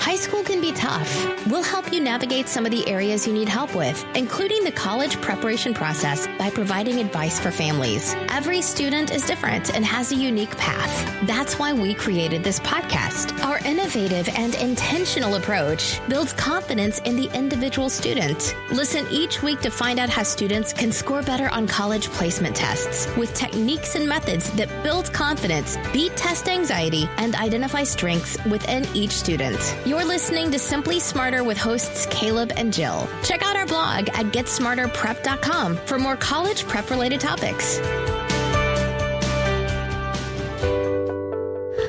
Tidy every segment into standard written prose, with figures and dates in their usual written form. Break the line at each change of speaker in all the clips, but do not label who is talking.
High school can be tough. We'll help you navigate some of the areas you need help with, including the college preparation process, by providing advice for families. Every student is different and has a unique path. That's why we created this podcast. Our innovative and intentional approach builds confidence in the individual student. Listen each week to find out how students can score better on college placement tests with techniques and methods that build confidence, beat test anxiety, and identify strengths within each student. You're listening to Simply Smarter with hosts Caleb and Jill. Check out our blog at GetSmarterPrep.com for more college prep-related topics.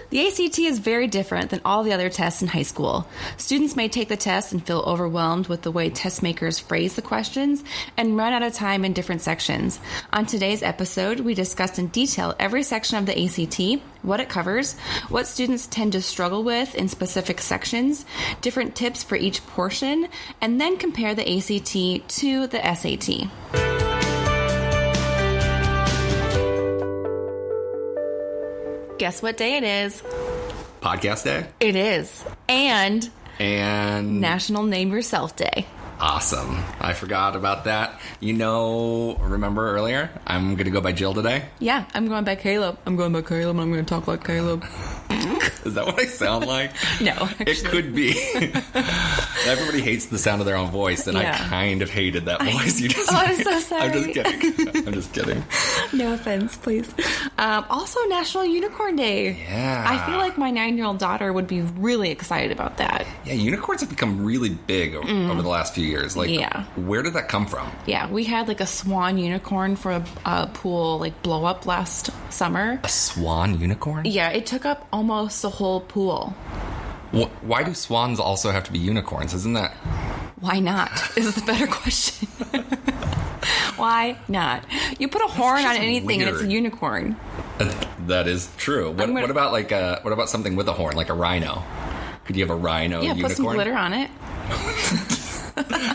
The ACT is very different than all the other tests in high school. Students may take the test and feel overwhelmed with the way test makers phrase the questions and run out of time in different sections. On today's episode, we discussed in detail every section of the ACT, what it covers, what students tend to struggle with in specific sections, different tips for each portion, and then compare the ACT to the SAT. Guess what day it is?
Podcast day?
It is. And National Name Yourself Day.
Awesome. I forgot about that. Remember earlier? I'm going to go by Jill today.
Yeah, I'm going by Caleb. I'm going by Caleb and I'm going to talk like Caleb.
Is that what I sound like?
No, actually.
It could be. Everybody hates the sound of their own voice, and
yeah.
I kind of hated that voice you just
I'm
made.
so sorry.
I'm just kidding.
No offense, please. Also, National Unicorn Day.
Yeah.
I feel like my 9-year-old daughter would be really excited about that.
Yeah, unicorns have become really big over the last few years.
Yeah.
Where did that come from?
Yeah, we had a swan unicorn for a pool blow up last summer.
A swan unicorn?
Yeah, it took up almost the whole pool.
Why do swans also have to be unicorns? Isn't that...
Why not? Is the better question. Why not? You put a horn on anything and it's a unicorn.
That is true. What about something with a horn, like a rhino? Could you have a rhino unicorn?
Yeah, put some glitter on it.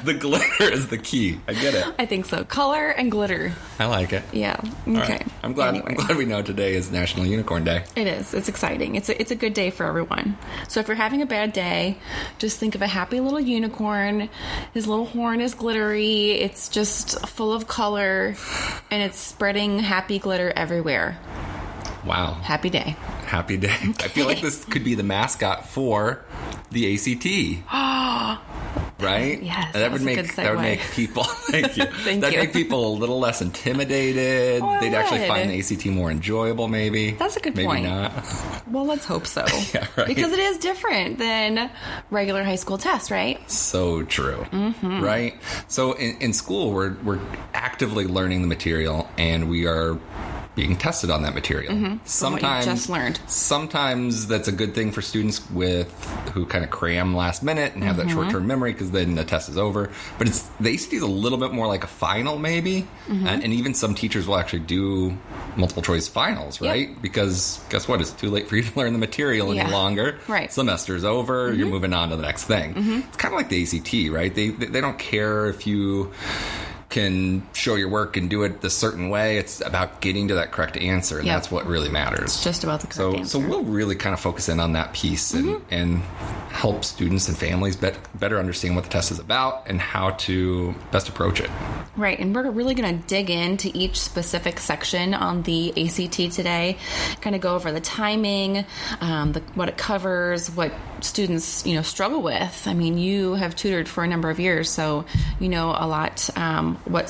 The glitter is the key. I get it.
I think so. Color and glitter.
I like it.
Yeah. Okay.
Right. I'm glad we know today is National Unicorn Day.
It is. It's exciting. It's a good day for everyone. So if you're having a bad day, just think of a happy little unicorn. His little horn is glittery. It's just full of color, and it's spreading happy glitter everywhere.
Wow.
Happy day.
Happy day. I feel like this could be the mascot for the ACT. Right?
Yes.
That would make people thank you. That'd make people a little less intimidated. They'd actually find the ACT more enjoyable, maybe.
That's a good
point.
Maybe
not.
Well, let's hope so.
Yeah, right.
Because it is different than regular high school tests, right?
So true. Mm-hmm. Right? So in school we're actively learning the material, and we are being tested on that material.
Mm-hmm. Sometimes, what you just learned.
Sometimes that's a good thing for students who kind of cram last minute and have that short-term memory, because then the test is over. But the ACT is a little bit more like a final, maybe. Mm-hmm. And even some teachers will actually do multiple choice finals, right? Yep. Because guess what? It's too late for you to learn the material any longer.
Right.
Semester's over. Mm-hmm. You're moving on to the next thing. Mm-hmm. It's kind of like the ACT, right? They don't care if you can show your work and do it the certain way. It's about getting to that correct answer, and that's what really matters.
It's just about the correct answer.
So we'll really kind of focus in on that piece and help students and families better understand what the test is about and how to best approach it.
Right, and we're really going to dig into each specific section on the ACT today, kind of go over the timing, what it covers, what students struggle with. I mean, you have tutored for a number of years, so you know a lot what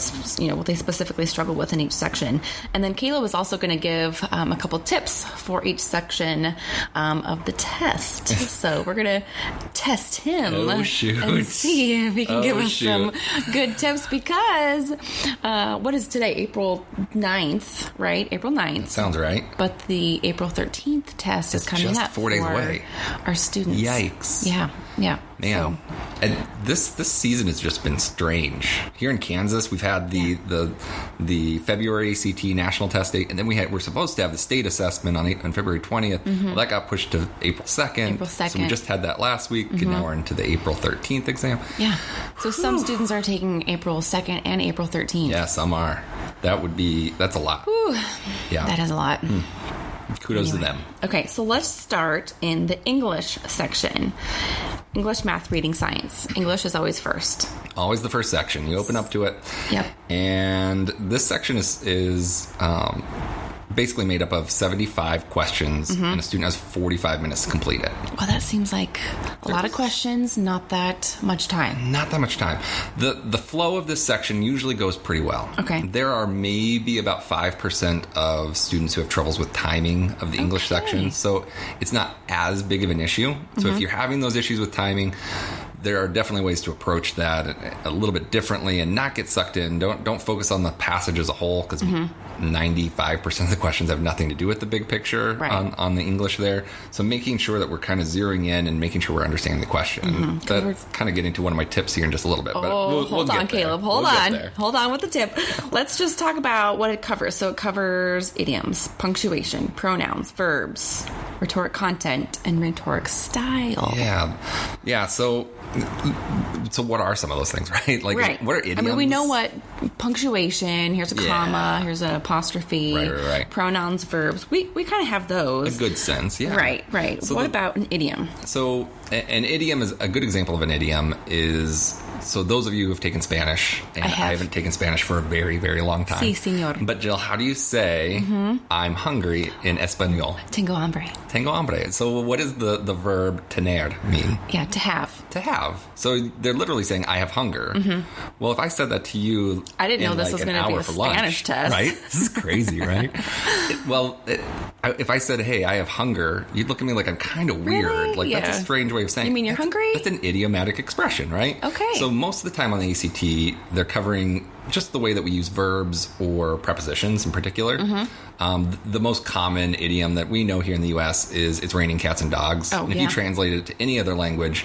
they specifically struggle with in each section. And then Kayla was also going to give a couple tips for each section of the test. So we're going to test him and see if he can give us some good tips, because what is today? April 9th, right? April 9th.
Sounds right.
But the April 13th test is coming up
4 days away.
Our students.
Yikes.
Yeah.
Man, and this season has just been strange. Here in Kansas, we've had the February ACT national test date, and then we're supposed to have the state assessment on February 20th. Mm-hmm. Well, that got pushed to April 2nd. So we just had that last week, and now we're into the April 13th exam.
Yeah. So some students are taking April 2nd and April 13th.
Yeah, some are. That's a lot.
Whew.
Yeah.
That is a lot.
Kudos to them.
Okay, so let's start in the English section. English, math, reading, science. English is always first.
Always the first section. You open up to it.
Yep.
And this section is basically made up of 75 questions, and a student has 45 minutes to complete it.
Well, that seems like a lot of questions, not that much time.
Not that much time. The flow of this section usually goes pretty well.
Okay.
There are maybe about 5% of students who have troubles with timing of the English section, so it's not as big of an issue. So if you're having those issues with timing, there are definitely ways to approach that a little bit differently and not get sucked in. Don't focus on the passage as a whole, because 95% of the questions have nothing to do with the big picture on the English there. So making sure that we're kind of zeroing in and making sure we're understanding the question. That's kind of getting to one of my tips here in just a little bit. But
hold on, Caleb. Hold on with the tip. Let's just talk about what it covers. So it covers idioms, punctuation, pronouns, verbs, rhetoric content, and rhetoric style.
Yeah. So what are some of those things, right? Like, what are idioms?
I mean, we know what punctuation, here's a comma, here's an apostrophe,
right.
Pronouns, verbs. We kind of have those.
A good sense, yeah.
Right. So what about an idiom?
So an idiom is a good example of an idiom is... So those of you who have taken Spanish, and I haven't taken Spanish for a very, very long time.
Sí, señor.
But Jill, how do you say I'm hungry in Espanol?
Tengo hambre.
Tengo hambre. So what does the verb tener mean?
Yeah, to have.
To have. So they're literally saying I have hunger. Well, if I said that to you,
I didn't know this was going to be a Spanish test.
Right? This is crazy, right? If I said, hey, I have hunger, you'd look at me like I'm kind of weird.
Really?
Like, that's a strange way of saying.
You mean you're hungry?
That's an idiomatic expression, right?
Okay.
So most of the time on the ACT, they're covering just the way that we use verbs or prepositions in particular. The most common idiom that we know here in the U.S. is it's raining cats and dogs.
Oh,
and if you translate it to any other language,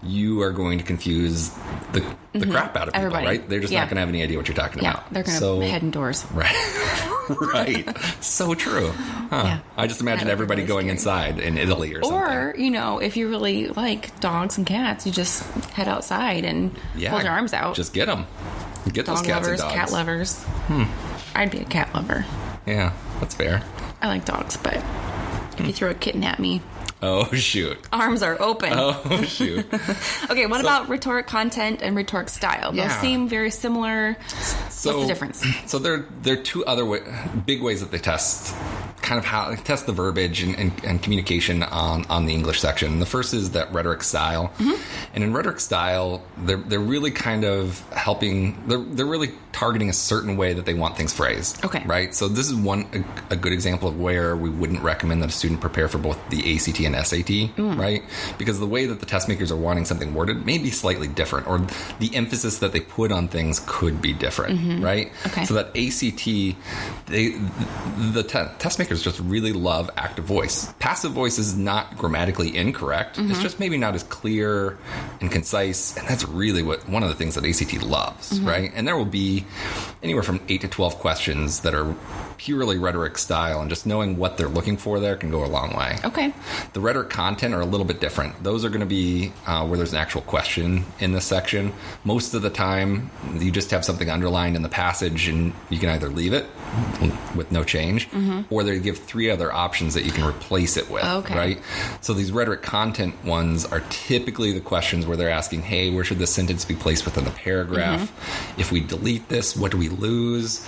you are going to confuse the crap out of people, right? They're just not going to have any idea what you're talking about.
They're going to head indoors.
Right. So true. Yeah. I just imagine everybody going inside in Italy or something.
Or, if you really like dogs and cats, you just head outside and hold your arms out.
Just get them. Get those cats and dogs.
Cat lovers. I'd be a cat lover.
Yeah, that's fair.
I like dogs, but if you throw a kitten at me...
Oh, shoot.
Arms are open.
Oh, shoot.
Okay, what about rhetoric content and rhetoric style? Those seem very similar. What's the difference?
So there are two other big ways that they test kind of how test the verbiage and communication on the English section. The first is that rhetoric style. And in rhetoric style, they're really kind of helping, they're really targeting a certain way that they want things phrased.
Okay.
Right? So this is a good example of where we wouldn't recommend that a student prepare for both the ACT and SAT, right? Because the way that the test makers are wanting something worded may be slightly different, or the emphasis that they put on things could be different, right?
Okay.
So that ACT, the test makers just really love active voice. Passive voice is not grammatically incorrect. It's just maybe not as clear and concise, and that's really one of the things that ACT loves, right? And there will be anywhere from 8 to 12 questions that are purely rhetoric style, and just knowing what they're looking for there can go a long way.
Okay.
The rhetoric content are a little bit different. Those are going to be where there's an actual question in this section. Most of the time, you just have something underlined in the passage, and you can either leave it with no change, or they give 3 other options that you can replace it with, right? So these rhetoric content ones are typically the questions where they're asking, hey, where should this sentence be placed within the paragraph? If we delete this, what do we lose?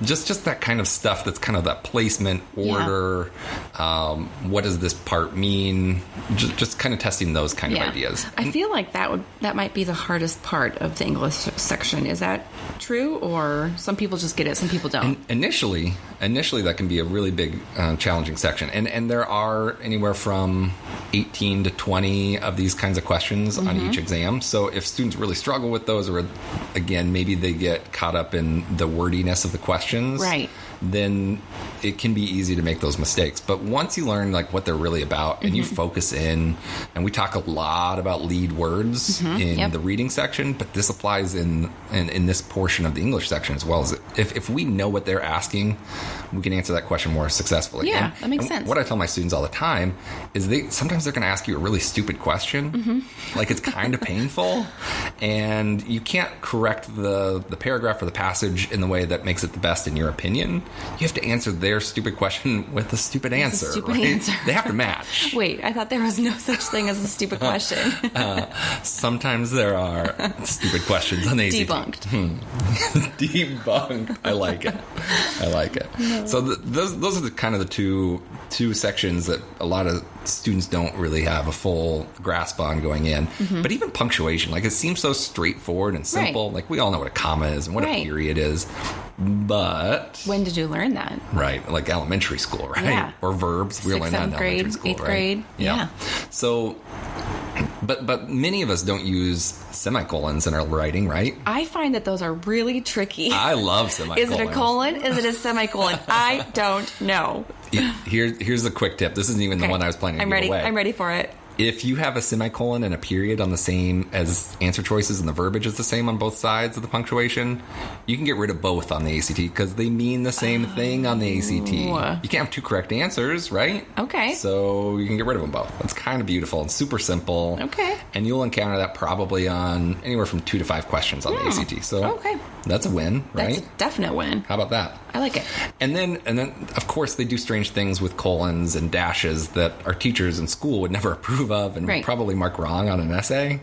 Just that kind of stuff that's kind of that placement, order, what does this part mean? Just kind of testing those kind of ideas.
I feel like that might be the hardest part of the English section. Is that true? Or some people just get it, some people don't?
Initially, that can be a really big, challenging section. And there are anywhere from 18 to 20 of these kinds of questions on each exam. So if students really struggle with those, or again, maybe they get caught up in the wordiness of the questions, then it can be easy to make those mistakes. But once you learn like what they're really about, and you focus in, and we talk a lot about lead words in the reading section, but this applies in this portion of the English section as well. As if we know what they're asking, we can answer that question more successfully.
Yeah, that makes sense.
What I tell my students all the time is sometimes they're going to ask you a really stupid question, like it's kind of painful, and you can't correct the paragraph or the passage in the way that makes it the best in your opinion. you have to answer their stupid question with a stupid answer.
Stupid
right?
answer.
They have to match.
Wait, I thought there was no such thing as a stupid question.
Sometimes there are stupid questions on the ACT.
Debunked.
Debunked. I like it. I like it. No. So those are the kind of the two sections that a lot of students don't really have a full grasp on going in. But even punctuation, like, it seems so straightforward and simple. Like, we all know what a comma is and what a period is. But
when did you learn that?
Right, like elementary school, right?
Yeah.
Or verbs. We learned that in elementary school,
8th
right?
grade. Yeah.
So, but many of us don't use semicolons in our writing, right?
I find that those are really tricky.
I love semicolons.
Is it a colon? Is it a semicolon? I don't know.
Here's the quick tip. This isn't even the one I was planning to give away.
I'm ready for it.
If you have a semicolon and a period on the same as answer choices and the verbiage is the same on both sides of the punctuation, you can get rid of both on the ACT because they mean the same thing on the ACT. You can't have two correct answers, right?
Okay.
So you can get rid of them both. It's kind of beautiful and super simple.
Okay.
And you'll encounter that probably on anywhere from 2 to 5 questions on the ACT. So that's a win, right?
That's a definite win.
How about that?
I like it.
And then, of course, they do strange things with colons and dashes that our teachers in school would never approve of and probably mark wrong on an essay.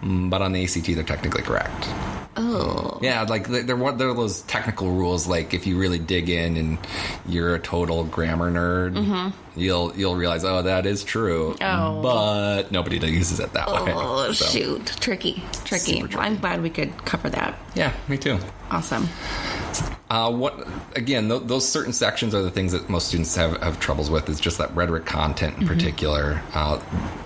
But on the ACT, they're technically correct.
Oh.
Yeah, like there are those technical rules, like if you really dig in and you're a total grammar nerd, you'll realize, oh, that is true. Oh. But nobody uses it that way.
Oh, so. Shoot. Tricky. Well, I'm glad we could cover that.
Yeah, me too.
Awesome.
Those certain sections are the things that most students have troubles with. Is just that rhetoric content in particular.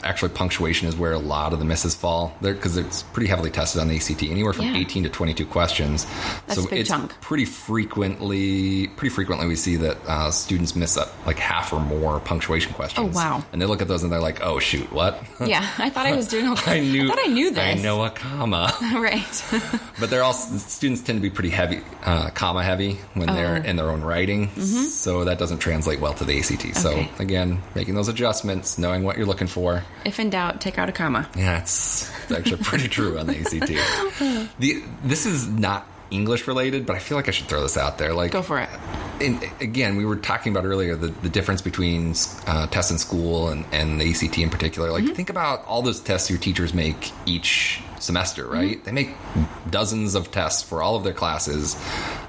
Actually, punctuation is where a lot of the misses fall there because it's pretty heavily tested on the ACT, anywhere from 18 to 22 questions.
That's a big chunk.
Pretty frequently we see that students miss up like half or more punctuation questions.
Oh, wow.
And they look at those and they're like, oh, shoot, what?
Yeah, I thought I was doing okay. I thought I knew this.
I know a comma.
Right.
But students tend to be pretty heavy, comma heavy when they're in their own writing. So that doesn't translate well to the ACT. Okay. So again, making those adjustments, knowing what you're looking for.
If in doubt, take out a comma.
Yeah, it's actually pretty true on the ACT. This is not English related, but I feel like I should throw this out there. Like,
go for it.
And again, we were talking about earlier the difference between tests in school and the ACT in particular. Like, think about all those tests your teachers make each semester, right? They make dozens of tests for all of their classes.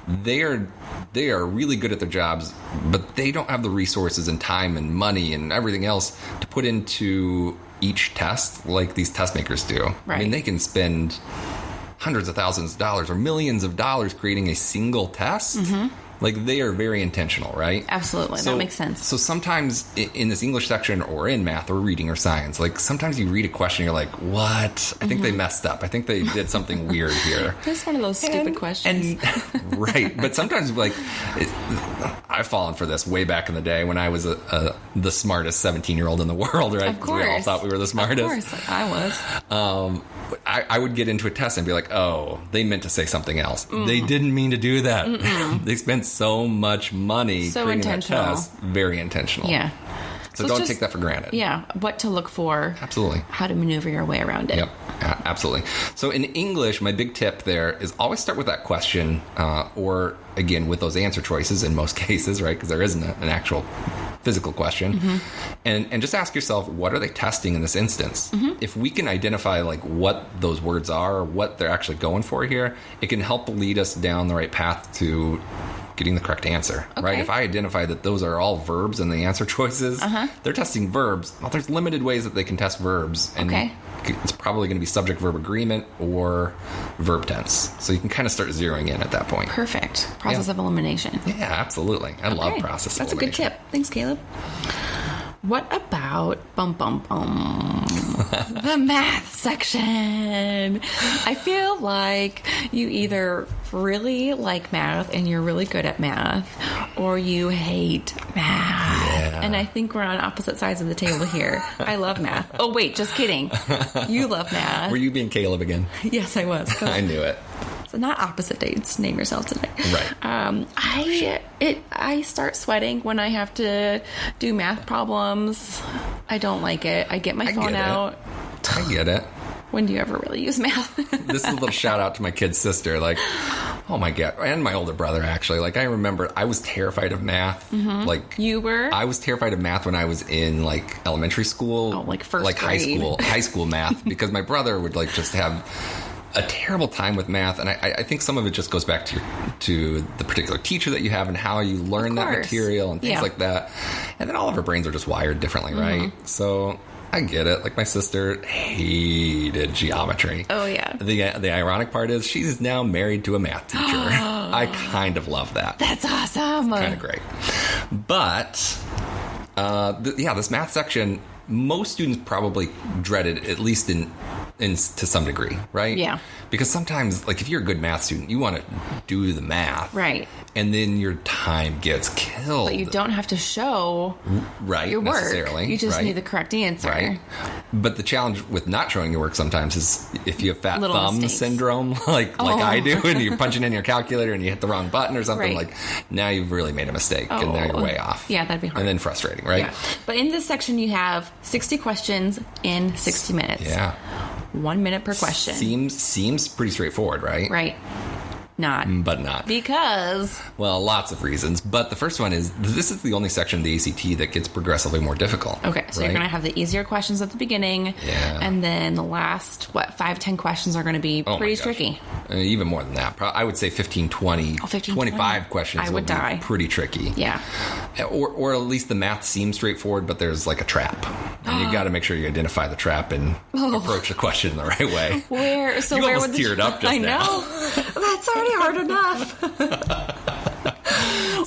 They are really good at their jobs, but they don't have the resources and time and money and everything else to put into each test like these test makers do. Right. I mean, they can spend hundreds of thousands of dollars or millions of dollars creating a single test. Like, they are very intentional, right?
Absolutely. That makes sense.
So sometimes in this English section or in math or reading or science, like, sometimes you read a question and you're like, what? I think they messed up. I think they did something weird here.
That's one of those stupid questions.
Right. But sometimes, like, I've fallen for this way back in the day when I was the smartest 17-year-old in the world, right?
Of course.
We all thought we were the smartest.
Of course. I was.
I would get into a test and be like, oh, they meant to say something else. They didn't mean to do that. They spent so much money creating that test. Very intentional.
Yeah.
So don't take that for granted.
Yeah. What to look for.
Absolutely.
How to maneuver your way around it.
Yep. Absolutely. So in English, my big tip there is always start with that question or, again, with those answer choices in most cases, right? Because there isn't an actual physical question. And just ask yourself, what are they testing in this instance? If we can identify like what those words are, or what they're actually going for here, it can help lead us down the right path to getting the correct answer, right? If I identify that those are all verbs in the answer choices, they're testing verbs. Well, there's limited ways that they can test verbs. And it's probably going to be subject-verb agreement or verb tense. So you can kind of start zeroing in at that point.
Perfect. Process of elimination.
Yeah, absolutely. I love process
That's
elimination.
a good tip. Thanks, Caleb. What about the math section? I feel like you either really like math and you're really good at math, or you hate math. Yeah. And I think we're on opposite sides of the table here. I love math. Oh, wait, just kidding. You love math.
Were you being Caleb again?
Yes, I was.
I knew it.
So not opposite dates. Name yourself today.
Right.
I start sweating when I have to do math problems. I don't like it. I get my phone out.
I get it.
When do you ever really use math?
This is a little shout out to my kid's sister. Like, Oh my God. And my older brother, actually. Like, I remember I was terrified of math. Like,
You were?
I was terrified of math when I was in, like, elementary school.
Oh, like first
high
grade.
high school math, because my brother would, like, just have a terrible time with math. And I think some of it just goes back to the particular teacher that you have and how you learn that material and things like that. And then all of our brains are just wired differently, right? So I get it. Like, my sister hated geometry.
Oh, yeah.
The ironic part is she's now married to a math teacher. I kind of love that.
That's awesome.
Kind of great. But, this math section, most students probably dread it, at least in to some degree, right?
Yeah.
Because sometimes, like, if you're a good math student, you want to do the math.
Right.
And then your time gets killed.
But you don't have to show your work.
Necessarily.
You just need the correct answer.
Right. But the challenge with not showing your work sometimes is if you have fat
Little
thumb
mistakes.
syndrome, like I do, and you're punching in your calculator and you hit the wrong button or something, like, now you've really made a mistake and now you're way off.
Yeah, that'd be hard.
And then frustrating, right?
Yeah. But in this section, you have 60 questions in 60 minutes.
Yeah.
1 minute per question.
Seems pretty straightforward, right?
Right. Not.
But not.
Because.
Well, lots of reasons. But the first one is this is the only section of the ACT that gets progressively more difficult.
Okay, so you're going to have the easier questions at the beginning.
Yeah.
And then the last, 5-10 questions are going to be pretty tricky.
Even more than that. I would say 15, 20, 25 questions
I would die.
Be pretty tricky.
Yeah.
Or at least the math seems straightforward, but there's like a trap. And you got to make sure you identify the trap and approach the question the right way.
Where? So
you
where
almost
would
teared up just
I
now.
know. That's already hard enough.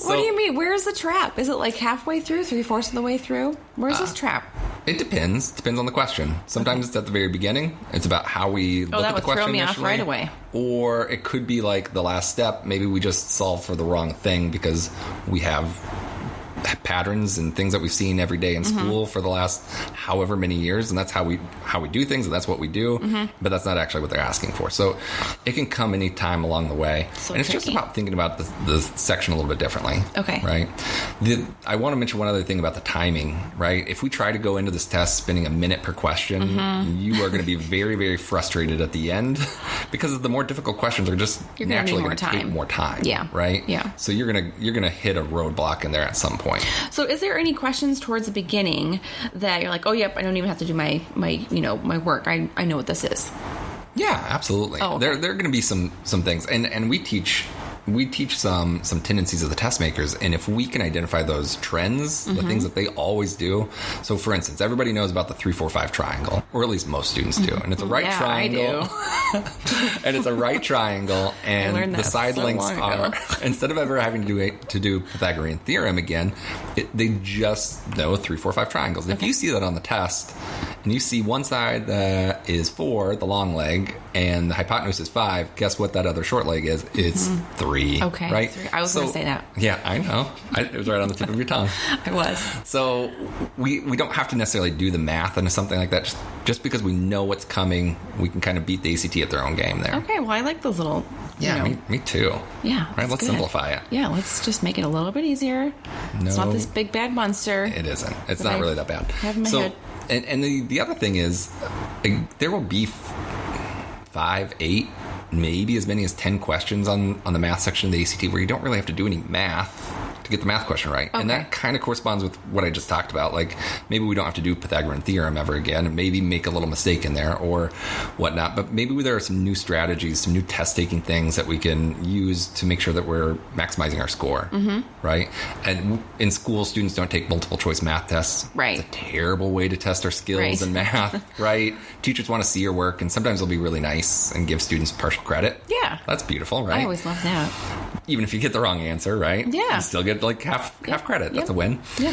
What do you mean? Where's the trap? Is it like halfway through, 3/4 of the way through? Where's this trap?
It depends. Depends on the question. Sometimes it's at the very beginning. It's about how we look at the question
throw me
initially.
off right away.
Or it could be like the last step. Maybe we just solve for the wrong thing because we have patterns and things that we've seen every day in school for the last however many years, and that's how we do things, and that's what we do, but that's not actually what they're asking for. So it can come any time along the way, and it's just about thinking about the section a little bit differently.
Okay.
Right? I want to mention one other thing about the timing, right? If we try to go into this test spending a minute per question, you are going to be very, very frustrated at the end because the more difficult questions are just naturally going to take more time.
Yeah.
Right?
Yeah.
So you're gonna hit a roadblock in there at some point.
So is there any questions towards the beginning that you're like, oh, yep, I don't even have to do my work. I know what this is.
Yeah, absolutely.
Oh, okay.
There are going to be some things, and we teach some tendencies of the test makers, and if we can identify those trends, the things that they always do. So, for instance, everybody knows about the 3-4-5 triangle, or at least most students do, and it's a right triangle.
I do.
And it's a right triangle, and the side lengths
ago.
are, instead of ever having to do Pythagorean theorem again, they just know 3-4-5 triangles. And if you see that on the test, and you see one side that is 4, the long leg, and the hypotenuse is 5, guess what that other short leg is? It's 3.
Okay.
Right?
3. I was going to say that.
Yeah, I know. It was right on the tip of your tongue.
I was.
So we don't have to necessarily do the math into something like that. Just because we know what's coming, we can kind of beat the ACT at their own game there.
Okay, well, I like those little...
Yeah, me too.
Yeah.
Right, let's simplify it.
Yeah, let's just make it a little bit easier.
No,
it's not this big bad monster.
It isn't. It's not really that bad.
I have in my head.
And the other thing is, there will be 5, 8, maybe as many as 10 questions on the math section of the ACT where you don't really have to do any math to get the math question right. Okay. And that kind of corresponds with what I just talked about. Like, maybe we don't have to do Pythagorean theorem ever again, and maybe make a little mistake in there or whatnot. But maybe there are some new strategies, some new test-taking things that we can use to make sure that we're maximizing our score, right? And in school, students don't take multiple-choice math tests.
Right.
It's a terrible way to test our skills in math, right? Teachers want to see your work, and sometimes they'll be really nice and give students partial credit.
Yeah.
That's beautiful, right?
I always love that.
Even if you get the wrong answer, right?
Yeah.
You still get like half credit. That's a win.
Yeah.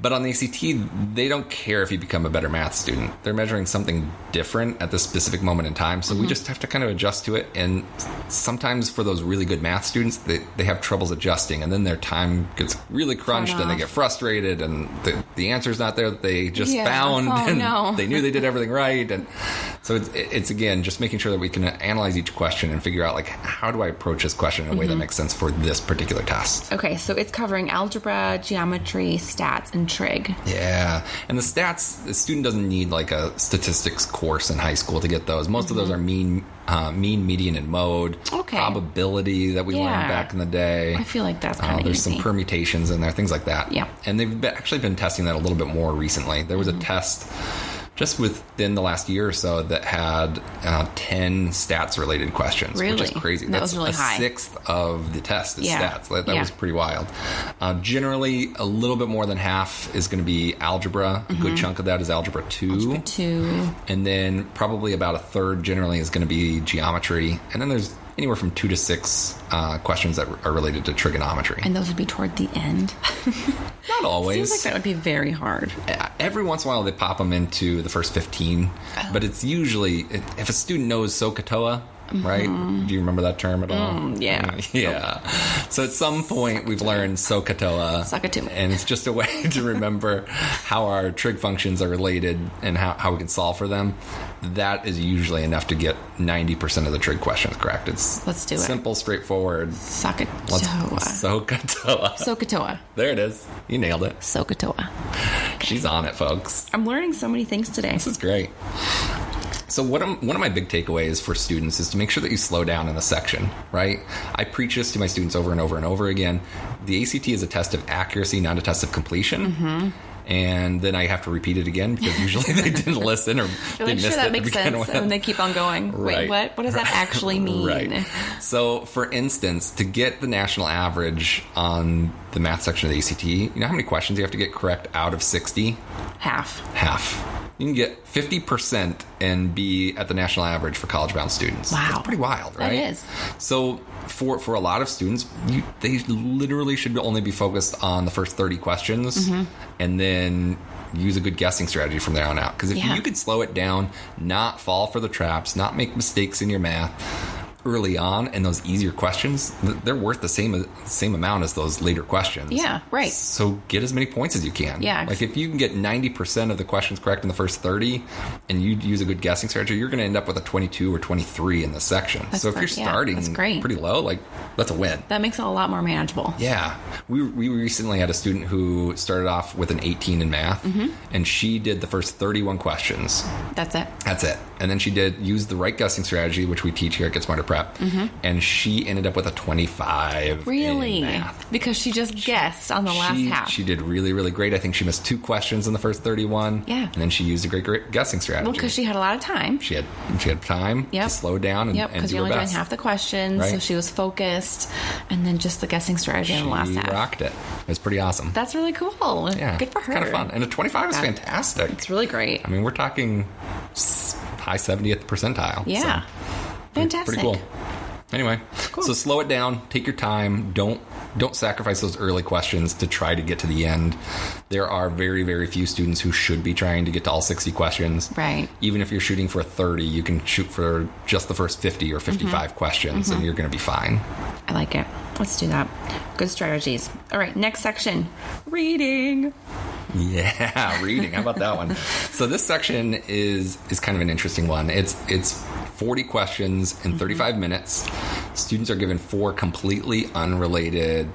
But on the ACT, they don't care if you become a better math student. They're measuring something different at this specific moment in time. So we just have to kind of adjust to it. And sometimes for those really good math students, they have troubles adjusting. And then their time gets really crunched and they get frustrated. And the answer's not there that they just found.
Oh,
and
no.
they knew they did everything right. And So it's again, just making sure that we can analyze each question and figure out, like, how do I approach this question in a way that makes sense for this particular test?
Okay, so it's covering algebra, geometry, stats, and trig.
Yeah. And the stats, the student doesn't need like a statistics course in high school to get those. Most of those are mean, median, and mode.
Okay.
Probability that we learned back in the day.
I feel like that's kind of
There's
easy.
some permutations in there, things like that.
Yeah.
And they've actually been testing that a little bit more recently. There was a test just within the last year or so that had 10 stats-related questions, which is crazy.
That was really high.
A sixth of the test is stats. That
Yeah.
was pretty wild. Generally, a little bit more than half is going to be algebra. A good chunk of that is algebra 2.
Algebra 2.
And then probably about a third generally is going to be geometry. And then there's anywhere from 2 to 6 questions that are related to trigonometry.
And those would be toward the end.
Not always.
Seems like that would be very hard.
Every once in a while they pop them into the first 15, but it's usually, if a student knows SOHCAHTOA, right? Do you remember that term at all?
Yeah.
Yeah. So at some point we've learned SOHCAHTOA.
Suck it to me.
And it's just a way to remember how our trig functions are related and how we can solve for them. That is usually enough to get 90% of the trig questions correct.
Let's do it.
Simple, straightforward.
SOHCAHTOA.
SOHCAHTOA.
SOHCAHTOA.
There it is. You nailed it.
SOHCAHTOA.
She's on it, folks.
I'm learning so many things today.
This is great. So one of my big takeaways for students is to make sure that you slow down in the section, right? I preach this to my students over and over and over again. The ACT is a test of accuracy, not a test of completion. And then I have to repeat it again because usually they didn't listen or they missed
sure,
it
that
to
makes
begin
sense.
with.
And they keep on going.
Right.
Wait, what does that actually mean?
Right. So, for instance, to get the national average on the math section of the ACT, you know how many questions you have to get correct out of 60?
Half.
You can get 50% and be at the national average for college-bound students.
Wow.
That's pretty wild, right?
That is.
So for a lot of students, they literally should only be focused on the first 30 questions and then use a good guessing strategy from there on out. Because if you could slow it down, not fall for the traps, not make mistakes in your math early on, and those easier questions, they're worth the same amount as those later questions.
Yeah, right.
So get as many points as you can.
Yeah.
Like if you can get 90% of the questions correct in the first 30 and you use a good guessing strategy, you're going to end up with a 22 or 23 in the section. So if you're starting
that's great.
pretty low, like that's a win.
That makes it a lot more manageable.
Yeah. We recently had a student who started off with an 18 in math, and she did the first 31 questions.
That's it.
That's it. And then she used the right guessing strategy, which we teach here at Get Smarter Prep, and she ended up with a 25
Really?
in math.
Because she just guessed on the last half.
She did really, really great. I think she missed 2 questions in the first 31.
Yeah.
And then she used a great guessing strategy.
Well, because she had a lot of time.
She had time to slow down and,
Yep,
and
because
do
you're
her
only
best.
doing half the questions, so
Right.
she was focused, and then just the guessing strategy in the last
She
half.
rocked it. It was pretty awesome.
That's really cool.
Yeah.
Good for her.
Kind of fun. And a 25 is fantastic.
It's really great.
I mean, we're talking high 70th percentile.
Yeah.
So
Fantastic.
pretty cool. Anyway, so slow it down. Take your time. Don't sacrifice those early questions to try to get to the end. There are very, very few students who should be trying to get to all 60 questions.
Right.
Even if you're shooting for 30, you can shoot for just the first 50 or 55 questions, and you're going to be fine.
I like it. Let's do that. Good strategies. All right, next section. Reading.
Yeah, reading. How about that one? So this section is kind of an interesting one. It's 40 questions in 35 minutes. Students are given 4 completely unrelated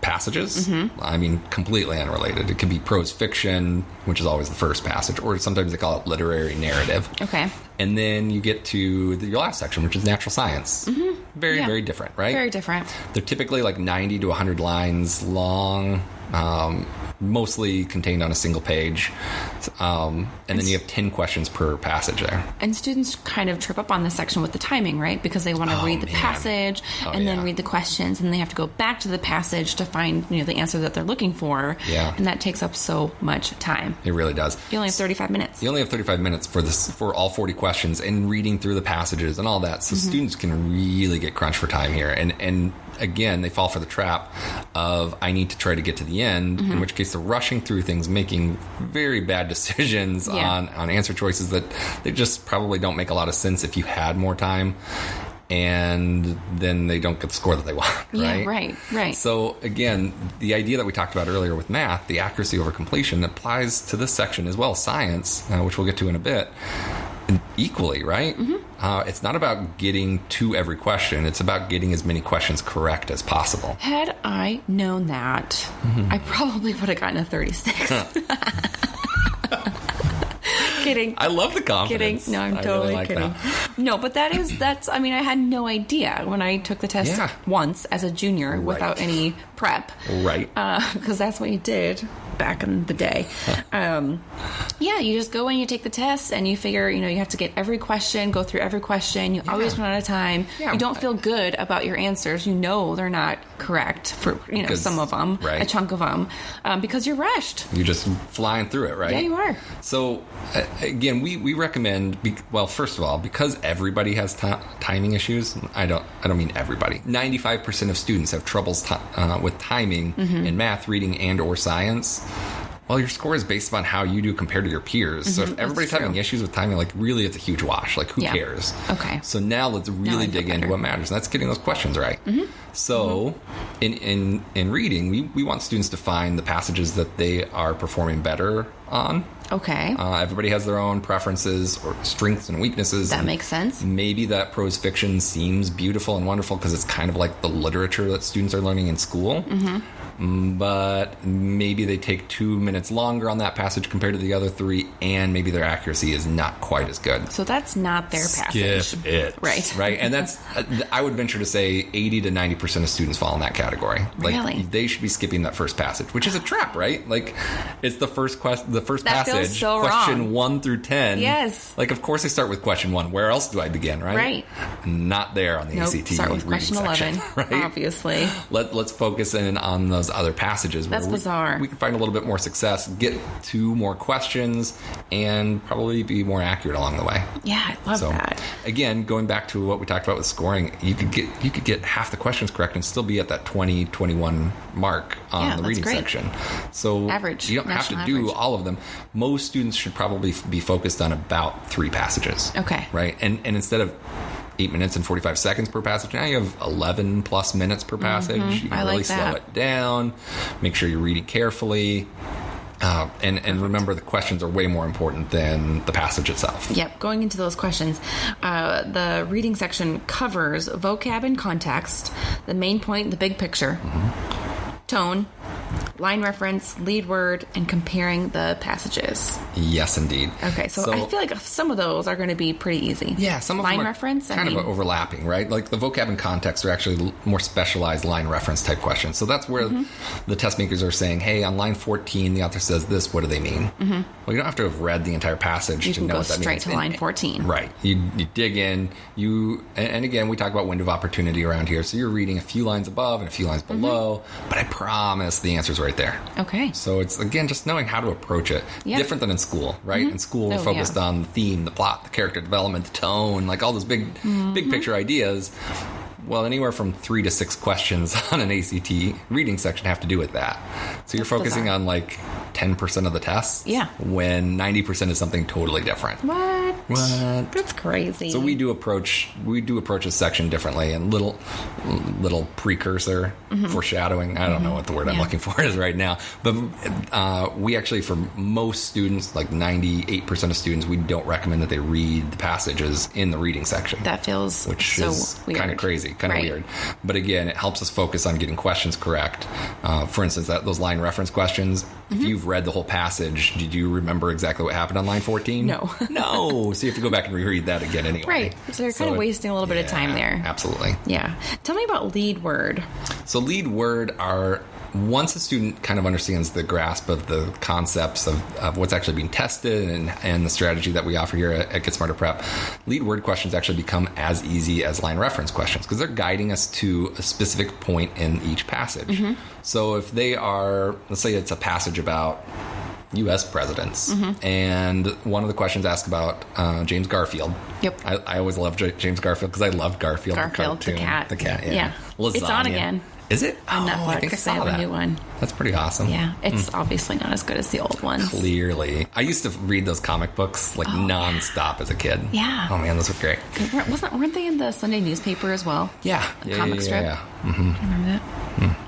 passages. I mean, completely unrelated. It can be prose fiction, which is always the first passage, or sometimes they call it literary narrative.
Okay.
And then you get to your last section, which is natural science. Very, very different, right?
Very different.
They're typically like 90 to 100 lines long, mostly contained on a single page. And then you have 10 questions per passage there.
And students kind of trip up on this section with the timing, right? Because they want to read the passage and then read the questions, and they have to go back to the passage to find, the answer that they're looking for.
Yeah.
And that takes up so much time.
It really does.
You only have 35 minutes.
You only have 35 minutes for all 40 questions and reading through the passages and all that. So students can really get crunched for time here. And again, they fall for the trap of I need to try to get to the end, in which case they're rushing through things, making very bad decisions on answer choices that they just probably don't make a lot of sense if you had more time. And then they don't get the score that they want, right?
Yeah, right.
So again, the idea that we talked about earlier with math, the accuracy over completion, applies to this section as well as science, which we'll get to in a bit. equally, right? It's not about getting to every question. It's about getting as many questions correct as possible.
Had I known that, I probably would have gotten a 36. Kidding.
I love the confidence.
Kidding. No, I'm totally
like
kidding.
that.
No, but I mean, I had no idea when I took the test once as a junior without any prep.
Right.
Because that's what you did back in the day. You just go in, you take the test, and you figure, you have to get every question, go through every question. You always run out of time.
Yeah.
You don't feel good about your answers. You know they're not correct for, some of them, a chunk of them, because you're rushed.
You're just flying through it, right?
Yeah, you are.
So, again, we recommend, first of all, because everybody has timing issues, I don't mean everybody. 95% of students have troubles with timing in math, reading, and or science. Well, your score is based on how you do compared to your peers. So if everybody's having issues with timing, really it's a huge wash. Who cares?
Okay.
So now let's really dig into what matters. And that's getting those questions right. So in reading, we want students to find the passages that they are performing better on.
Okay.
Everybody has their own preferences or strengths and weaknesses.
That makes sense.
Maybe that prose fiction seems beautiful and wonderful because it's kind of like the literature that students are learning in school. But maybe they take 2 minutes longer on that passage compared to the other 3, and maybe their accuracy is not quite as good.
So that's not their passage.
Skip it.
Right.
Right. And that's, I would venture to say 80 to 90% of students fall in that category.
Really?
They should be skipping that first passage, which is a trap, right? It's the first
that
passage,
feels so
question
wrong.
1 through 10.
Yes.
Of course they start with question 1. Where else do I begin, right?
Right.
Not there on the ACT
start with
reading
question
section,
11,
right?
obviously.
Let's focus in on those other passages.
That's
where
bizarre.
We can find a little bit more success, get 2 more questions, and probably be more accurate along the way.
Yeah, I love that.
Again, going back to what we talked about with scoring, you could get half the questions correct and still be at that 20-21 mark on the reading section. So
average.
You don't have to do all of them. Most students should probably be focused on about 3 passages.
Okay.
Right? And instead of 8 minutes and 45 seconds per passage, now you have 11 plus minutes per passage. You can really slow it down, make sure you're reading carefully. And remember, the questions are way more important than the passage itself.
Yep. Going into those questions, the reading section covers vocab and context, the main point, the big picture, tone, line reference, lead word, and comparing the passages.
Yes, indeed.
Okay, so I feel like some of those are going to be pretty easy.
Yeah, some of
line
them are
reference,
kind of overlapping, right? The vocab and context are actually more specialized line reference type questions. So that's where the test makers are saying, hey, on line 14, the author says this, what do they mean? Well, you don't have to have read the entire passage to know what that means.
You can go straight to line 14.
Right. You dig in, and again, we talk about window of opportunity around here. So you're reading a few lines above and a few lines below, but I promise the answer's right there.
Okay.
So it's, again, just knowing how to approach it.
Yep.
Different than in school, right? In school, we're focused on the theme, the plot, the character development, the tone, all those big picture ideas. Well, anywhere from 3 to 6 questions on an ACT reading section have to do with that. So you're focusing on 10% of the tests.
Yeah. When
90% is something totally different.
What?
That's
crazy.
So we do approach a section differently, and little precursor, foreshadowing. I don't know what the word I'm looking for is right now, but we actually, for most students, 98% of students, we don't recommend that they read the passages in the reading section.
That feels
which
so
is
weird.
Kind of crazy, kind of weird. But again, it helps us focus on getting questions correct. For instance, those line reference questions. If you've read the whole passage, did you remember exactly what happened on line 14?
No.
No. So you have to go back and reread that again anyway.
Right. So you're kind of wasting a little bit of time there.
Absolutely.
Yeah. Tell me about lead word.
So lead word are, once a student kind of understands the grasp of the concepts of what's actually being tested and the strategy that we offer here at Get Smarter Prep, lead word questions actually become as easy as line reference questions because they're guiding us to a specific point in each passage. So if they are, let's say it's a passage about U.S. presidents, and one of the questions asks about James Garfield.
Yep.
I always loved James Garfield because I loved Garfield, the cartoon.
The cat,
yeah.
Lasagna. It's on again.
Is it?
On Netflix.
I think I saw
have
that.
A new one.
That's pretty awesome.
Yeah, it's obviously not as good as the old ones.
Clearly. I used to read those comic books nonstop as a kid.
Yeah.
Oh man, those were great.
Weren't they in the Sunday newspaper as well?
Yeah.
The comic strip?
Yeah.
Do you remember that?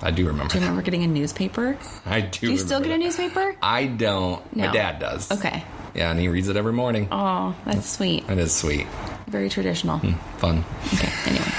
I do remember.
Do you remember getting a newspaper?
I do.
Do you still get a newspaper?
I don't.
No.
My dad does.
Okay.
Yeah, and he reads it every morning.
Oh, that's sweet.
It is sweet.
Very traditional.
Fun.
Okay, anyway.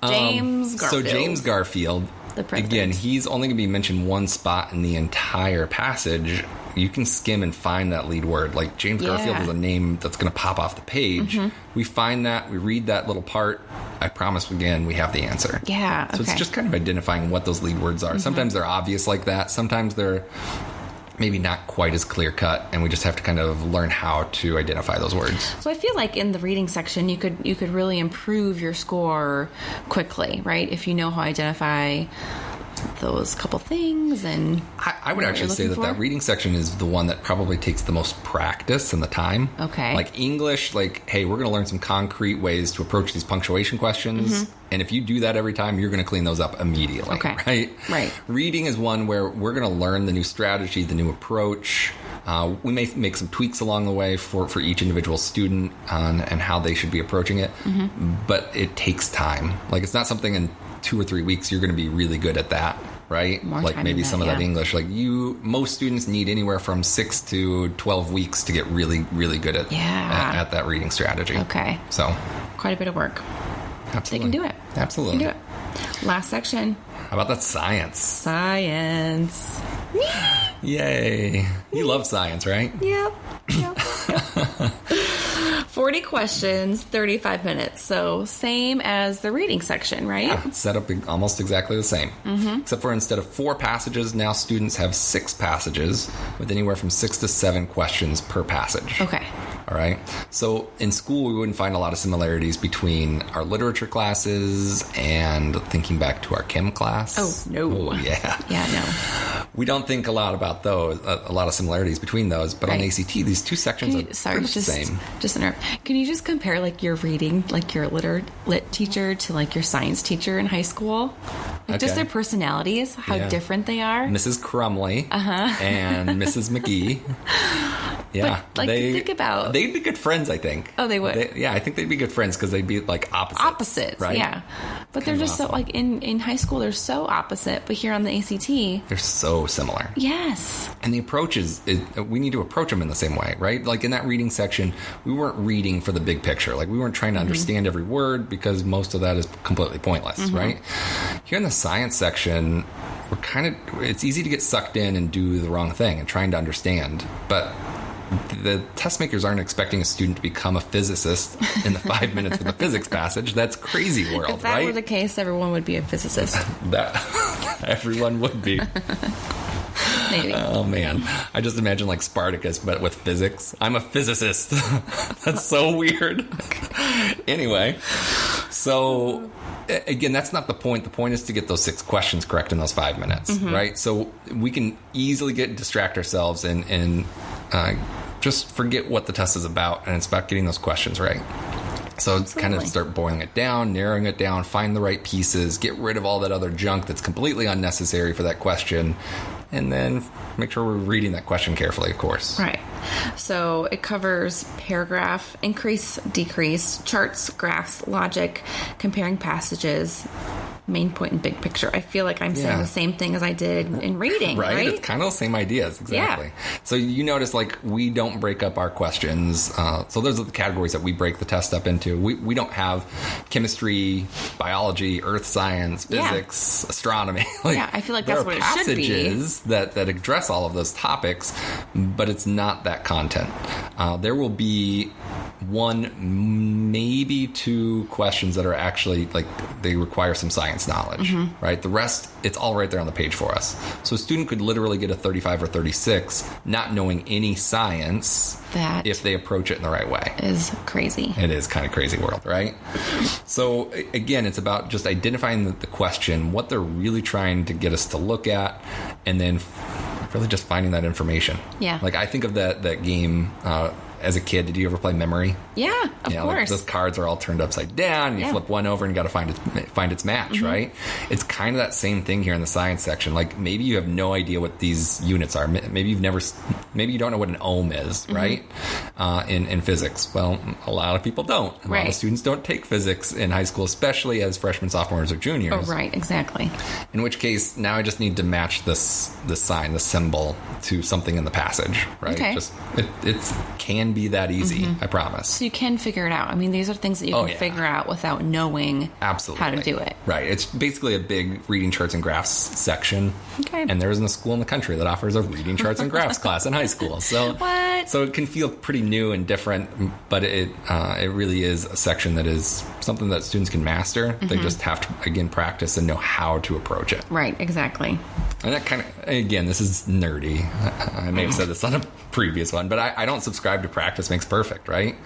James Garfield.
So James Garfield,
The president.
again, he's only going to be mentioned one spot in the entire passage. You can skim and find that lead word. Like, James Garfield is a name that's going to pop off the page. We find that, we read that little part. I promise, again, we have the answer.
Yeah, okay.
So it's just kind of identifying what those lead words are. Sometimes they're obvious like that. Sometimes they're maybe not quite as clear cut, and we just have to kind of learn how to identify those words.
So I feel like in the reading section, you could really improve your score quickly, right? If you know how to identify those couple things. And
I would actually say that reading section is the one that probably takes the most practice and the time.
Okay.
Like English, like, hey, we're going to learn some concrete ways to approach these punctuation questions. And if you do that every time, you're going to clean those up immediately.
Okay.
Right? Reading is one where we're going to learn the new strategy, the new approach. We may make some tweaks along the way for each individual student and how they should be approaching it. But it takes time. Like, it's not something in 2 or 3 weeks you're going to be really good at that, right?
More
like
time
maybe
than
some
that,
of that English. Like, most students need anywhere from 6 to 12 weeks to get really, really good at that reading strategy.
Okay.
So
quite a bit of work.
absolutely,
They can do it.
Absolutely,
They can do it. Last section.
How about that science?
Science.
Yay! You love science, right?
Yep. 40 questions, 35 minutes. So same as the reading section, right?
Yeah, set up almost exactly the same. Except for instead of 4 passages, now students have 6 passages with anywhere from 6 to 7 questions per passage.
Okay.
All right. So in school, we wouldn't find a lot of similarities between our literature classes and thinking back to our chem class.
Oh, no.
Oh, yeah.
Yeah, no.
We don't think a lot about those, a lot of similarities between those. But on ACT, these 2 sections are pretty the same.
Just interrupt. Can you just compare, like, your reading, like your lit teacher to, like, your science teacher in high school? Like, just their personalities, how different they are?
Mrs. Crumley and Mrs. McGee. Yeah.
But, like, think about...
They'd be good friends, I think.
Oh, they would?
I think they'd be good friends because they'd be, like, opposites.
Opposites,
right?
Yeah. But they're just so, like, in high school, they're so opposite. But here on the ACT...
They're so similar.
Yes.
And the approach is we need to approach them in the same way, right? Like, in that reading section, we weren't reading for the big picture. Like, we weren't trying to understand every word because most of that is completely pointless, right? Here in the science section, it's easy to get sucked in and do the wrong thing and trying to understand. But the test makers aren't expecting a student to become a physicist in the 5 minutes of the physics passage. That's crazy world, right?
If that were the case, everyone would be a physicist.
Everyone would be.
Maybe.
Oh, man. I just imagine, like, Spartacus, but with physics. I'm a physicist. That's so weird. Anyway, so... Again, that's not the point. The point is to get those 6 questions correct in those 5 minutes, right? So we can easily distract ourselves and just forget what the test is about, and it's about getting those questions right. So it's kind of start boiling it down, narrowing it down, find the right pieces, get rid of all that other junk that's completely unnecessary for that question, and then make sure we're reading that question carefully, of course.
Right. So it covers paragraph, increase, decrease, charts, graphs, logic, comparing passages, main point and big picture. I feel like I'm saying the same thing as I did in reading, right?
It's kind of the same ideas, exactly. Yeah. So you notice, like, we don't break up our questions. So those are the categories that we break the test up into. We don't have chemistry, biology, earth science, physics, astronomy. Like,
I feel like that's what it should be.
There are passages that address all of those topics, but it's not that content. There will be 1, maybe 2 questions that are actually, like, they require some science knowledge, right? The rest, it's all right there on the page for us. So a student could literally get a 35 or 36 not knowing any science if they approach it in the right way.
Is crazy.
It is kind of crazy world, right? So again, it's about just identifying the question, what they're really trying to get us to look at, and then really just finding that information.
Yeah.
Like, I think of that game, as a kid, did you ever play Memory?
Yeah, of
Like
course.
those cards are all turned upside down, and you flip one over and you got to find its match, right? It's kind of that same thing here in the science section. Like maybe you have no idea what these units are. Maybe you don't know what an ohm is, right? In physics. Well, a lot of people don't. A lot of students don't take physics in high school, especially as freshmen, sophomores, or juniors.
Oh, right, exactly.
In which case, now I just need to match this sign, the symbol, to something in the passage, right?
Okay.
It can be that easy, I promise.
So you can figure it out. I mean, these are things that you can figure out without knowing how to do it.
Right. It's basically a big reading charts and graphs section.
Okay.
And there isn't a school in the country that offers a reading charts and graphs class in high school. So
What?
So it can feel pretty new and different, but it really is a section that is something that students can master. They just have to, again, practice and know how to approach it.
Right, exactly.
And that kind of, again, this is nerdy. I may have said this on a previous one, but I don't subscribe to practice makes perfect, right?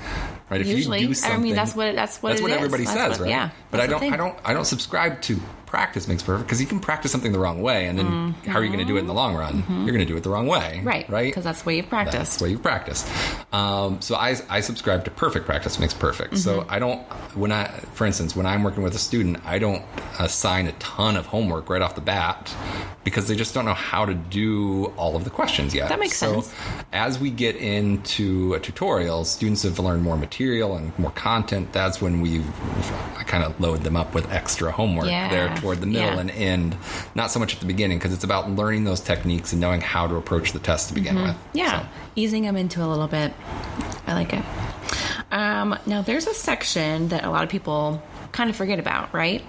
Right. If
Usually,
you do something,
I mean, that's what
everybody says, right?
Yeah.
But I don't subscribe to practice makes perfect, because you can practice something the wrong way, and then how are you going to do it in the long run? You're going to do it the wrong way,
right? Because that's the way you've practiced.
That's the way you've practiced. So I subscribe to perfect practice makes perfect. So I don't, for instance, when I'm working with a student, I don't assign a ton of homework right off the bat, because they just don't know how to do all of the questions yet.
That makes sense.
So as we get into a tutorial, students have learned more material and more content. That's when I kind of load them up with extra homework there toward the middle and end. Not so much at the beginning, because it's about learning those techniques and knowing how to approach the test to begin with.
Yeah,
so.
Easing them into a little bit. I like it. Now, there's a section that a lot of people kind of forget about, right?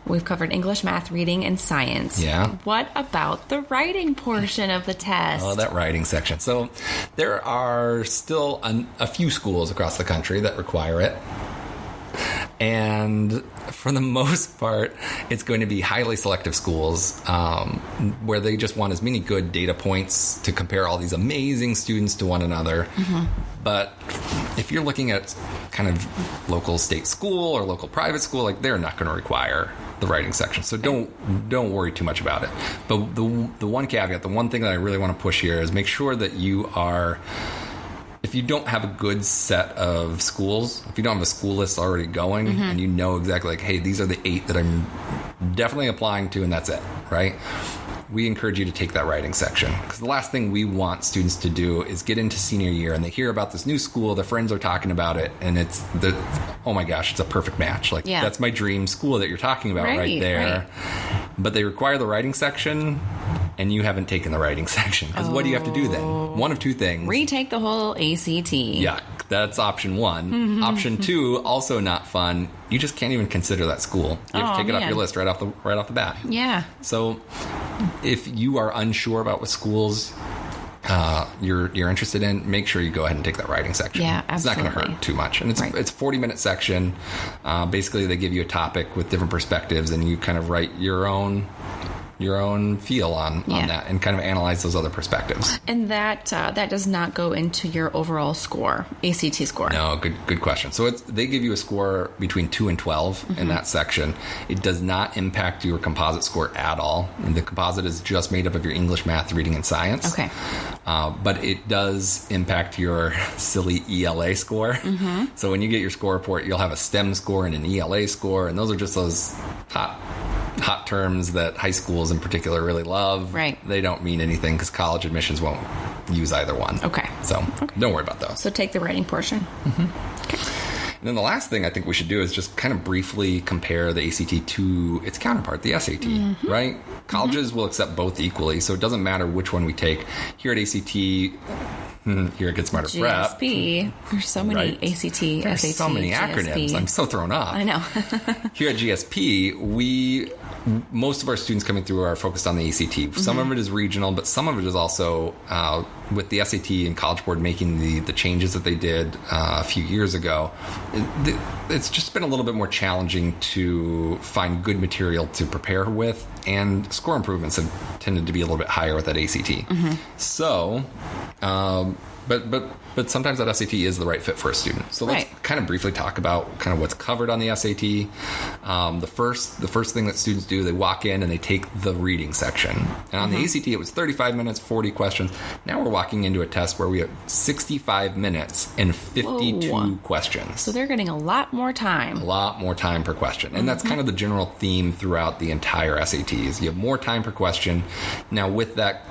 We've covered English, math, reading, and science.
Yeah.
What about the writing portion of the test?
Oh, that writing section. So there are still a few schools across the country that require it. And for the most part, it's going to be highly selective schools where they just want as many good data points to compare all these amazing students to one another. But if you're looking at kind of local state school or local private school, like, they're not going to require the writing section. So don't worry too much about it. But the one caveat, the one thing that I really want to push here is make sure that you are... If you don't have a good set of schools, if you don't have a school list already going, and you know exactly, like, hey, these are the 8 that I'm definitely applying to, and that's it, right? We encourage you to take that writing section, because the last thing we want students to do is get into senior year and they hear about this new school, their friends are talking about it, and oh my gosh, it's a perfect match. Like, that's my dream school that you're talking about right there. Right. But they require the writing section, and you haven't taken the writing section. Because what do you have to do then? One of two things.
Retake the whole ACT.
Yuck. That's option 1. Option 2, also not fun. You just can't even consider that school. You have to take it off your list right off the bat.
Yeah.
So if you are unsure about what schools you're interested in, make sure you go ahead and take that writing section.
Yeah, absolutely.
It's not going to hurt too much. And it's a 40-minute section. Basically, they give you a topic with different perspectives, and you kind of write your own feel on that, and kind of analyze those other perspectives.
And that does not go into your overall score, ACT score.
No, good question. So they give you a score between 2 and 12 in that section. It does not impact your composite score at all. And the composite is just made up of your English, math, reading, and science. Okay. But it does impact your silly ELA score. So when you get your score report, you'll have a STEM score and an ELA score, and those are just those hot terms that high schools in particular really love.
Right.
They don't mean anything, because college admissions won't use either one.
Okay.
So don't worry about those.
So take the writing portion.
Okay. And then the last thing I think we should do is just kind of briefly compare the ACT to its counterpart, the SAT, right? Colleges will accept both equally, so it doesn't matter which one we take. Here at ACT... Here at Get Smarter Prep.
GSP. There's so many ACT,
There's
SAT,
so many acronyms.
GSP.
I'm so thrown off.
I know.
Here at GSP, most of our students coming through are focused on the ACT. Some of it is regional, but some of it is also with the SAT and College Board making the changes that they did a few years ago. It's just been a little bit more challenging to find good material to prepare with, and score improvements have tended to be a little bit higher with that ACT. So But sometimes that SAT is the right fit for a student. So let's kind of briefly talk about kind of what's covered on the SAT. The first thing that students do, they walk in and they take the reading section. And on the ACT, it was 35 minutes, 40 questions. Now we're walking into a test where we have 65 minutes and 52 questions.
So they're getting a lot more time.
A lot more time per question. And that's kind of the general theme throughout the entire SATs. You have more time per question. Now with that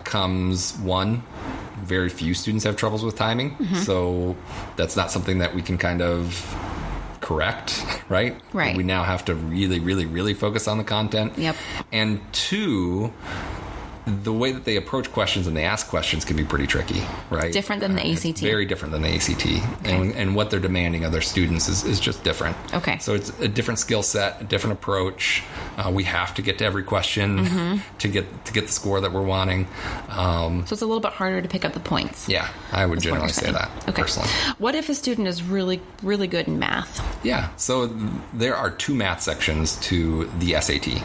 comes one, very few students have troubles with timing. So that's not something that we can kind of correct, right?
Right.
We now have to really, really, really focus on the content.
Yep.
And two, the way that they approach questions and they ask questions can be pretty tricky, right?
Different than the ACT.
It's very different than the ACT. Okay. And what they're demanding of their students is just different.
Okay.
So it's a different skill set, a different approach. We have to get to every question to get the score that we're wanting.
So it's a little bit harder to pick up the points.
Yeah, I would generally say that, personally.
What if a student is really, really good in math?
Yeah, so there are 2 math sections to the SAT.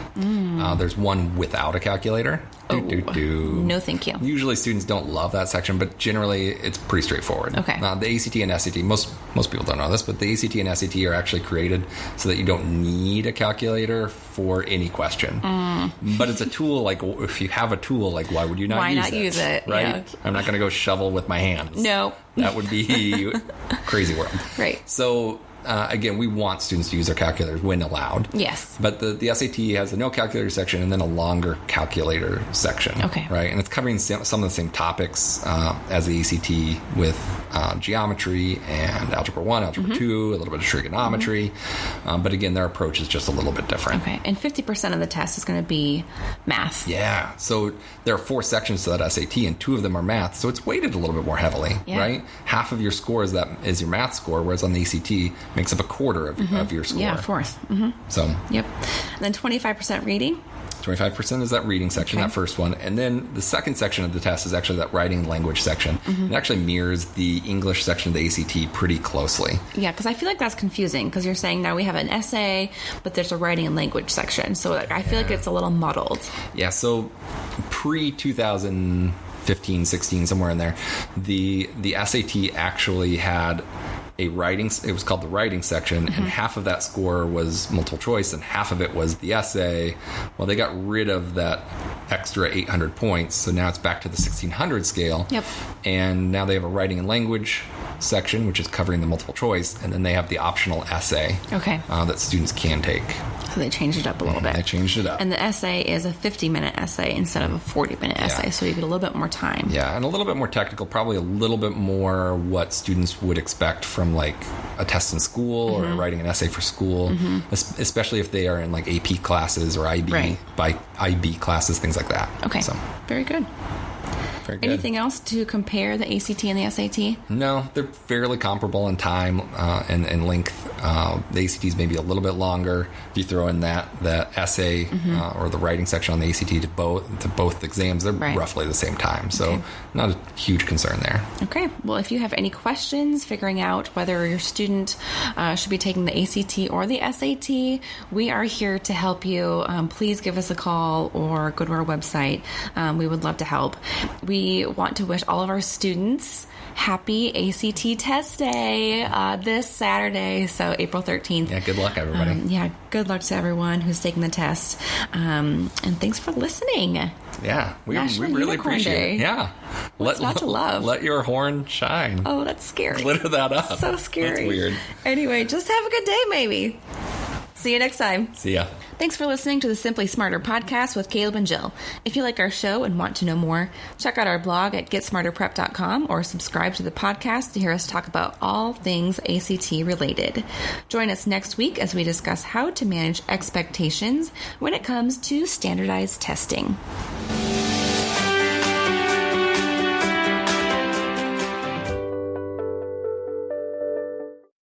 There's one without a calculator.
No, thank you.
Usually students don't love that section, but generally it's pretty straightforward.
Okay.
The ACT and SAT, most people don't know this, but the ACT and SAT are actually created so that you don't need a calculator for any question. But it's a tool, like if you have a tool, like why would you not use it? Right?
Yeah.
I'm not going to go shovel with my hands.
No.
That would be crazy world.
Right.
So again, we want students to use their calculators when allowed.
Yes.
But the SAT has a no calculator section and then a longer calculator section.
Okay.
Right? And it's covering some of the same topics as the ACT with geometry and Algebra 1, Algebra 2, a little bit of trigonometry. But again, their approach is just a little bit different.
Okay. And 50% of the test is going to be math.
Yeah. So there are 4 sections to that SAT and 2 of them are math. So it's weighted a little bit more heavily, right? Half of your score is your math score, whereas on the ACT makes up a quarter of your score.
Yeah, a fourth.
So.
Yep. And then 25% reading.
25% is that reading section, that first one. And then the second section of the test is actually that writing and language section. It actually mirrors the English section of the ACT pretty closely.
Yeah, because I feel like that's confusing because you're saying now we have an essay, but there's a writing and language section. So I feel like it's a little muddled. Yeah,
so pre-2015, 16, somewhere in there, the SAT actually had it was called the writing section, and half of that score was multiple choice and half of it was the essay. Well, they got rid of that extra 800 points, so now it's back to the 1600 scale.
Yep.
And now they have a writing and language section, which is covering the multiple choice, and then they have the optional essay that students can take.
So they changed it up a little bit.
They changed it up.
And the essay is a 50-minute essay instead of a 40-minute essay, so you get a little bit more time.
Yeah, and a little bit more technical, probably a little bit more what students would expect from like a test in school or writing an essay for school, especially if they are in like AP classes or IB classes, things like that.
Okay,
so
very good.
Very good.
Anything else to compare the ACT and the SAT?
No, they're fairly comparable in time and length. The ACT is maybe a little bit longer. If you throw in that essay or the writing section on the ACT to both exams, they're roughly the same time. So not a huge concern there.
Okay. Well, if you have any questions figuring out whether your student should be taking the ACT or the SAT, we are here to help you. Please give us a call or go to our website. We would love to help. We want to wish all of our students happy ACT test day this Saturday, so April 13th.
Yeah, good luck, everybody.
Good luck to everyone who's taking the test. And thanks for listening.
Yeah, we really appreciate it. Yeah.
What's not to love?
Let your horn shine.
Oh, that's scary.
Glitter that up.
So scary.
That's weird.
Anyway, just have a good day, maybe. See you next time.
See ya.
Thanks for listening to the Simply Smarter podcast with Caleb and Jill. If you like our show and want to know more, check out our blog at GetSmarterPrep.com or subscribe to the podcast to hear us talk about all things ACT related. Join us next week as we discuss how to manage expectations when it comes to standardized testing.